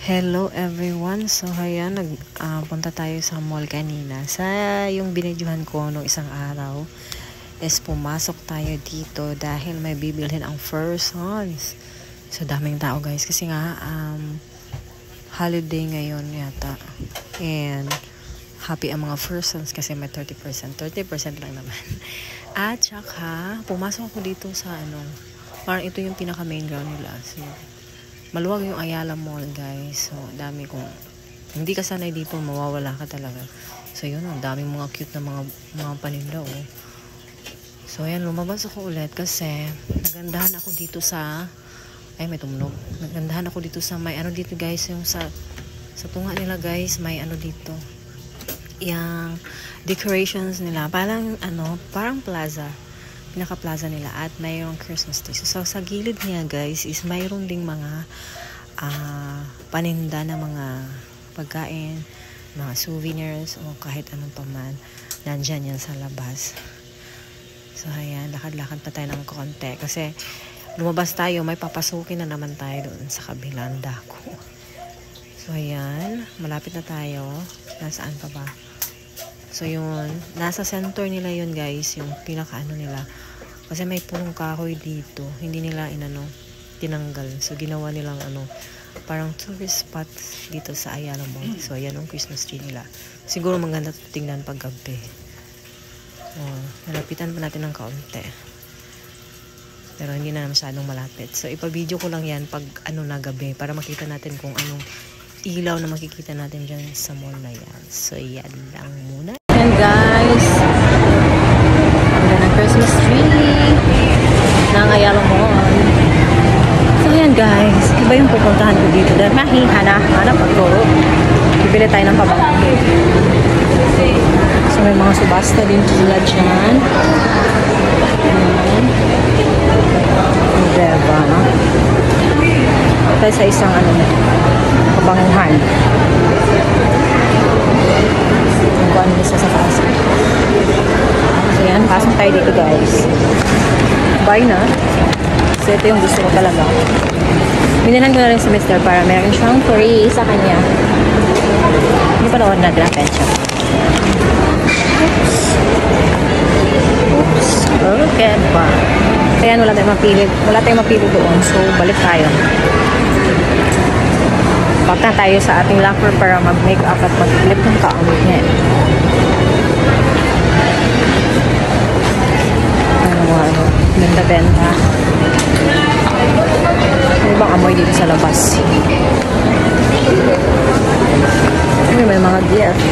Hello everyone. So ayan, punta tayo sa mall kanina. Sa yung binidyohan ko nung isang araw is pumasok tayo dito dahil may bibilhin ang Fursuns. So daming tao guys kasi nga holiday ngayon yata. And happy ang mga Fursuns kasi may 30% lang naman. At saka pumasok ako dito sa parang ito yung pinaka main ground nila. So maluwag yung Ayala Mall guys. So dami kong hindi ka sanay dito, mawawala ka talaga. So yun, ang daming mga cute na mga paninda oh. So ayan, lumabas ako ulit kasi nagandahan ako dito sa may tumunog. Nagandahan ako dito sa may dito guys, yung sa tunga nila guys, may dito. Yung decorations nila, parang plaza. Pinaka-plaza nila at mayroong Christmas tree. So sa gilid niya guys is mayroon ding mga paninda na mga pagkain, mga souvenirs o kahit anong paman. Nandyan yan sa labas. So ayan, lakad-lakad pa tayo ng konti kasi lumabas tayo, may papasukin na naman tayo doon sa kabilang dako. So ayan, malapit na tayo. Nasaan pa ba? So yun, nasa center nila yun guys, yung pinaka nila. Kasi may punong kahoy dito, hindi nila tinanggal. So ginawa nilang parang tourist spot dito sa Ayala Mall. So ayan ang Christmas tree nila. Siguro maganda tingnan pag gabi. Nalapitan pa natin ng kaunti. Pero hindi na masyadong malapit. So ipa-video ko lang yan pag na gabi para makita natin kung anong ilaw na makikita natin dyan sa mall na yan. So yan lang muna. And guys, ganda ng Christmas tree ng Ayala Mall. So yan guys, iba yung pupuntahan ko dito dahil hanap ako. Bibili tayo ng pabango. So may mga subasta din sila dyan. Diba? Tayo sa isang pabanguhan. Buwan isa sa taas. So yan, pasok tayo dito guys. Bye na. So ito yung gusto ko talaga. Binilhan ko na rin si Mr. para meron siyang free sa kanya. Hindi pa naman na-drapen siya. Oops. Okay ba? Kaya wala tayong mapili doon. So balik tayo. Punta tayo sa ating locker para mag-make up at mag-flip ng kaamit. Benta-benta. Ano bang amoy dito sa labas? May mga gift.